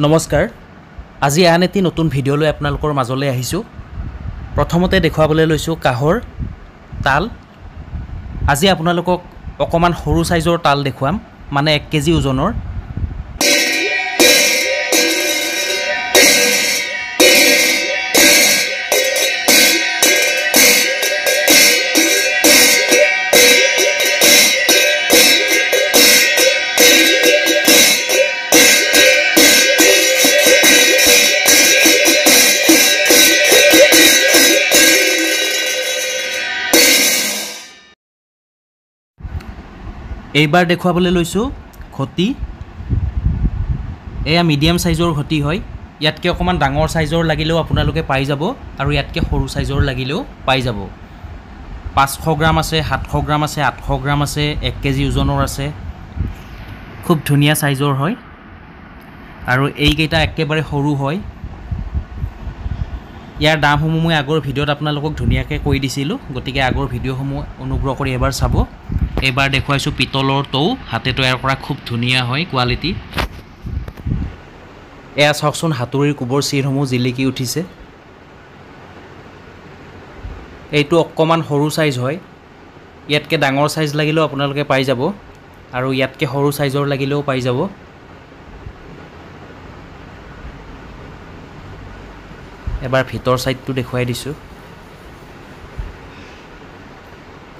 নমস্কাৰ আজি আন এটি নতুন ভিডিঅ' লৈ আপোনালোকৰ মাজলৈ আহিছোঁ। প্ৰথমতে দেখুৱাবলৈ লৈছোঁ কাহৰ তাল। আজি আপোনালোকক অকমান সৰু সাইজৰ তাল দেখুৱাম, মানে 1 কেজি ওজনৰ। এইবাৰ দেখুৱাবলৈ লৈছোঁ ঘটি। এয়া মিডিয়াম সাইজৰ ঘটি হয়। ইয়াতকে অকমান ডাঙৰ সাইজৰ লাগিলেও আপোনালোকে পাই যাব, আৰু ইয়াতকে সৰু সাইজৰ লাগিলেও পাই যাব। 500 গ্ৰাম আছে, 700 গ্ৰাম আছে, 800 গ্ৰাম আছে, 1 কেজি ওজনৰ আছে। খুব ধুনীয়া সাইজৰ হয়, আৰু এইকেইটা একেবাৰে সৰু হয়। ইয়াৰ দামসমূহ মই আগৰ ভিডিঅ'ত আপোনালোকক ধুনীয়াকৈ কৈ দিছিলোঁ, গতিকে আগৰ ভিডিঅ'সমূহ অনুগ্ৰহ কৰি এবাৰ চাব। এবাৰ দেখুৱাইছোঁ পিতলৰ টৌ, হাতে তৈয়াৰ কৰা, খুব ধুনীয়া হয় কোৱালিটি। এয়া চাওকচোন হাতুৰিৰ কোবৰ চিৰসমূহ জিলিকি উঠিছে। এইটো অকণমান সৰু সাইজ হয়। ইয়াতকৈ ডাঙৰ সাইজ লাগিলেও আপোনালোকে পাই যাব, আৰু ইয়াতকৈ সৰু সাইজৰ লাগিলেও পাই যাব। এবাৰ ভিতৰ সাইডটো দেখুৱাই দিছোঁ।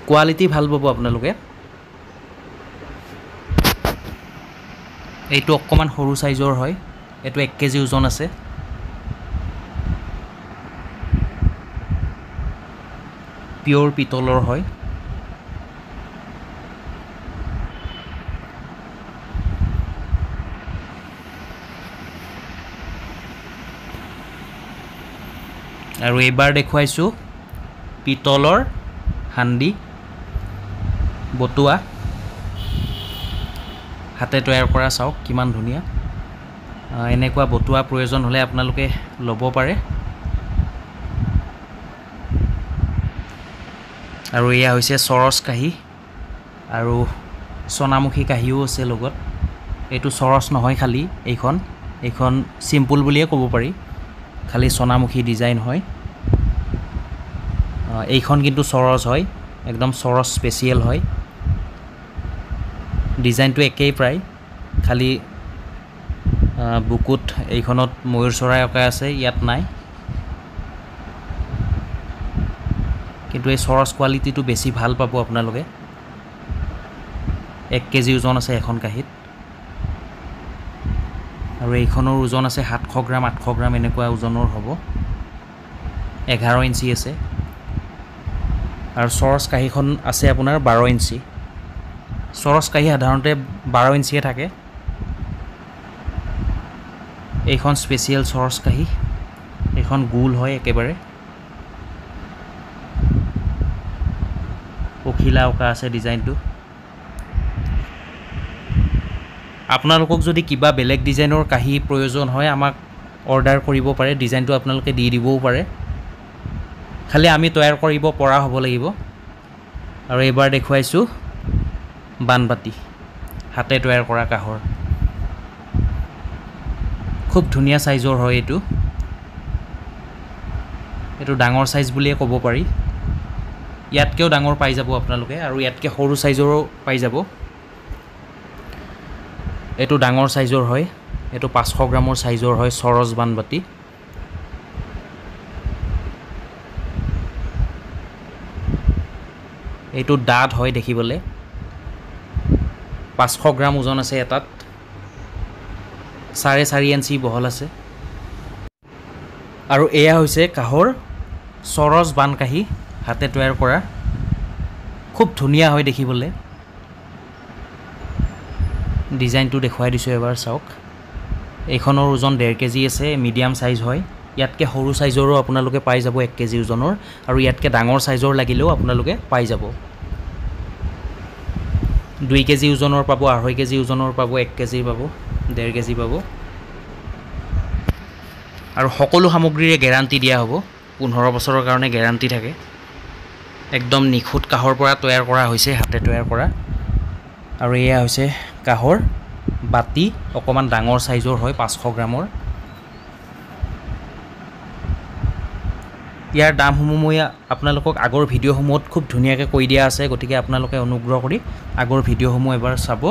কোৱালিটি ভাল পাব আপোনালোকে। এইটো অকণমান সৰু সাইজৰ হয়, এইটো 1 কেজি ওজন আছে। পিয়ৰ পিতলৰ হয়। আৰু এইবাৰ দেখুৱাইছোঁ পিতলৰ হাণ্ডি বটুৱা, হাতে তৈয়াৰ কৰা। চাওক কিমান ধুনীয়া। এনেকুৱা বটুৱা প্ৰয়োজন হ'লে আপোনালোকে ল'ব পাৰে। আৰু এয়া হৈছে চৰচ কাঁহী, আৰু সোণামুখী কাঁহীও আছে লগত। এইটো চৰচ নহয়, খালি এইখন চিম্পুল বুলিয়ে ক'ব পাৰি, খালি সোণামুখী ডিজাইন হয়। এইখন কিন্তু চৰচ হয়, একদম চৰচ স্পেচিয়েল হয়। ডিজাইনটো একেই প্ৰায়, খালি বুকুত এইখনত ময়ূৰ চৰাই অঁকা আছে, ইয়াত নাই। কিন্তু এই চৰচ কোৱালিটিটো বেছি ভাল পাব আপোনালোকে। 1 কেজি ওজন আছে এখন কাঁহীত, আৰু এইখনৰ ওজন আছে 700 গ্ৰাম, 800 গ্ৰাম এনেকুৱা ওজনৰ হ'ব। 11 ইঞ্চি আছে, আৰু চৰচ কাঁহীখন আছে আপোনাৰ 12 ইঞ্চি। চৰচ কাঁহী সাধাৰণতে 12 ইঞ্চিয়ে থাকে। এইখন স্পেচিয়েল চৰচ কাঁহী, এইখন গোল হয় একেবাৰে। পখিলা অঁকা আছে ডিজাইনটো। আপোনালোকক যদি কিবা বেলেগ ডিজাইনৰ কাঁহী প্ৰয়োজন হয়, আমাক অৰ্ডাৰ কৰিব পাৰে। ডিজাইনটো আপোনালোকে দি দিবও পাৰে, খালি আমি তৈয়াৰ কৰিব পৰা হ'ব লাগিব। আৰু এইবাৰ দেখুৱাইছোঁ বানবাতি, হাতে তৈয়াৰ কৰা কাঁহৰ। খুব ধুনীয়া সাইজৰ হয় এইটো ডাঙৰ সাইজ বুলিয়ে ক'ব পাৰি। ইয়াতকৈও ডাঙৰ পাই যাব আপোনালোকে, আৰু ইয়াতকৈ সৰু সাইজৰো পাই যাব। এইটো ডাঙৰ সাইজৰ হয়, এইটো 500 গ্ৰামৰ সাইজৰ হয় চৰচ বানবাতি। এইটো ডাঠ হয় দেখিবলৈ। 500 গ্ৰাম ওজন আছে এটাত, 4.5 ইঞ্চি বহল আছে। আৰু এয়া হৈছে কাঁহৰ চৰচ বান কাঁহী, হাতে তৈয়াৰ কৰা। খুব ধুনীয়া হয় দেখিবলৈ। ডিজাইনটো দেখুৱাই দিছোঁ এবাৰ চাওক। এইখনৰ ওজন 1.5 কেজি আছে, মিডিয়াম সাইজ হয়। ইয়াতকৈ সৰু সাইজৰো আপোনালোকে পাই যাব 1 কেজি ওজনৰ, আৰু ইয়াতকৈ ডাঙৰ সাইজৰ লাগিলেও আপোনালোকে পাই যাব। 2 কেজি ওজনৰ পাব, 2.5 কেজি ওজনৰ পাব, 1 কেজি পাব, 1.5 কেজি পাব। আৰু সকলো সামগ্ৰীৰে গেৰাণ্টি দিয়া হ'ব। 15 বছৰৰ কাৰণে গেৰাণ্টি থাকে। একদম নিখুঁত কাঁহৰ পৰা তৈয়াৰ কৰা হৈছে, হাতে তৈয়াৰ কৰা। আৰু এয়া হৈছে কাঁহৰ বাতি অকণমান ডাঙৰ সাইজৰ হয় 500 গ্ৰামৰ। ইয়াৰ দামসমূহ মই আপোনালোকক আগৰ ভিডিঅ'সমূহত খুব ধুনীয়াকৈ কৈ দিয়া আছে, গতিকে আপোনালোকে অনুগ্ৰহ কৰি আগৰ ভিডিঅ'সমূহ এবাৰ চাব।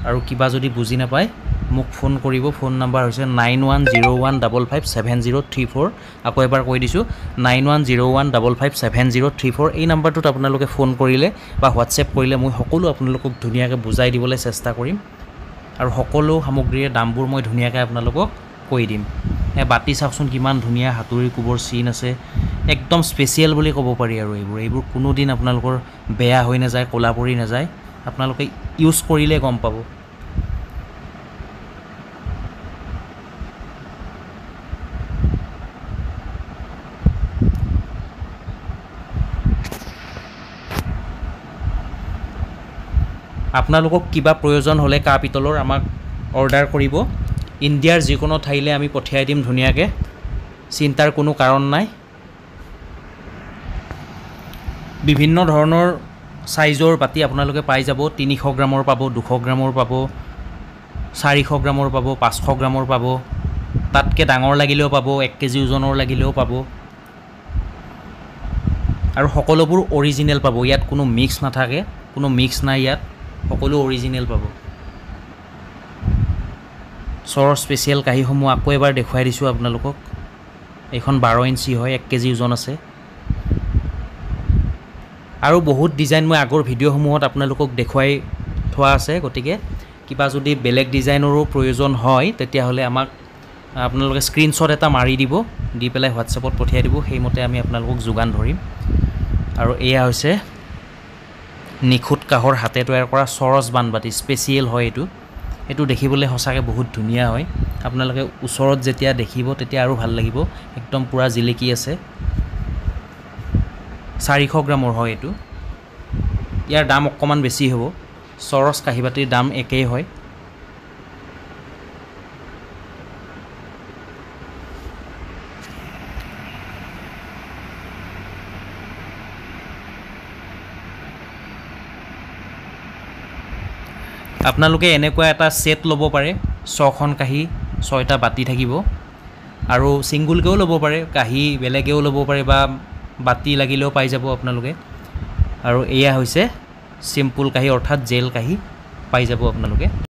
আৰু কিবা যদি বুজি নাপায় মোক ফোন কৰিব। ফোন নাম্বাৰ হৈছে 9101557034। আকৌ এবাৰ কৈ দিছোঁ 9101557034। এই নাম্বাৰটোত আপোনালোকে ফোন কৰিলে বা হোৱাটছএপ কৰিলে মই সকলো আপোনালোকক ধুনীয়াকৈ বুজাই দিবলৈ চেষ্টা কৰিম আৰু সকলো সামগ্ৰীৰ দামবোৰ মই ধুনীয়াকৈ আপোনালোকক কৈ দিম। বাতি চাওকচোন কিমান ধুনীয়া হাতুৰি কোবৰ চিন আছে, একদম স্পেচিয়েল বুলি ক'ব পাৰি। আৰু এইবোৰ কোনোদিন আপোনালোকৰ বেয়া হৈ নাযায়, ক'লা পৰি নাযায়, আপোনালোকে ইউজ কৰিলে গম পাব। আপোনালোকক কিবা প্ৰয়োজন হ'লে কাঁহ পিতলৰ আমাক অৰ্ডাৰ কৰিব। ইণ্ডিয়াৰ যিকোনো ঠাইলৈ আমি পঠিয়াই দিম ধুনীয়াকৈ, চিন্তাৰ কোনো কাৰণ নাই। বিভিন্ন ধৰণৰ সাইজৰ বাতি আপোনালোকে পাই যাব। 300 গ্ৰামৰ পাব, 200 গ্ৰামৰ পাব, 400 গ্ৰামৰ পাব, 500 গ্ৰামৰ পাব, তাতকৈ ডাঙৰ লাগিলেও পাব, 1 কেজি ওজনৰ লাগিলেও পাব। আৰু সকলোবোৰ অৰিজিনেল পাব, ইয়াত কোনো মিক্স নাথাকে, কোনো মিক্স নাই ইয়াত, সকলো অৰিজিনেল পাব। চৰৰ স্পেচিয়েল কাঁহীসমূহ আকৌ এবাৰ দেখুৱাই দিছোঁ আপোনালোকক। এইখন 12 ইঞ্চি হয়, 1 কেজি ওজন আছে। আৰু বহুত ডিজাইন মই আগৰ ভিডিঅ'সমূহত আপোনালোকক দেখুৱাই থোৱা আছে, গতিকে কিবা যদি বেলেগ ডিজাইনৰো প্ৰয়োজন হয় তেতিয়াহ'লে আমাক আপোনালোকে স্ক্ৰীনশ্বট এটা মাৰি দিব, দি পেলাই হোৱাটছএপত পঠিয়াই দিব, সেইমতে আমি আপোনালোকক যোগান ধৰিম। আৰু এয়া হৈছে নিখুঁত কাঁহৰ হাতে তৈয়াৰ কৰা চৰচ বানবাতি, স্পেচিয়েল হয় এইটো দেখিবলৈ সঁচাকৈ বহুত ধুনীয়া হয়। আপোনালোকে ওচৰত যেতিয়া দেখিব তেতিয়া আৰু ভাল লাগিব, একদম পূৰা জিলিকি আছে। 400 গ্ৰামৰ হয় এইটো। ইয়াৰ দাম অকণমান বেছি হ'ব, চৰচ কাঁহী বাতিৰ দাম একেই হয়। আপোনালোকে এনেকুৱা এটা ছেট ল'ব পাৰে, 6খন কাঁহী 6টা বাতি থাকিব। আৰু ছিংগুলকৈও ল'ব পাৰে, কাঁহী বেলেগেও ল'ব পাৰে বা বাতি লাগিলেও পাই যাব আপোনালোকে। আৰু এয়া হৈছে চিম্পুল কাঁহী অৰ্থাৎ জেল কাঁহী পাই যাব আপোনালোকে।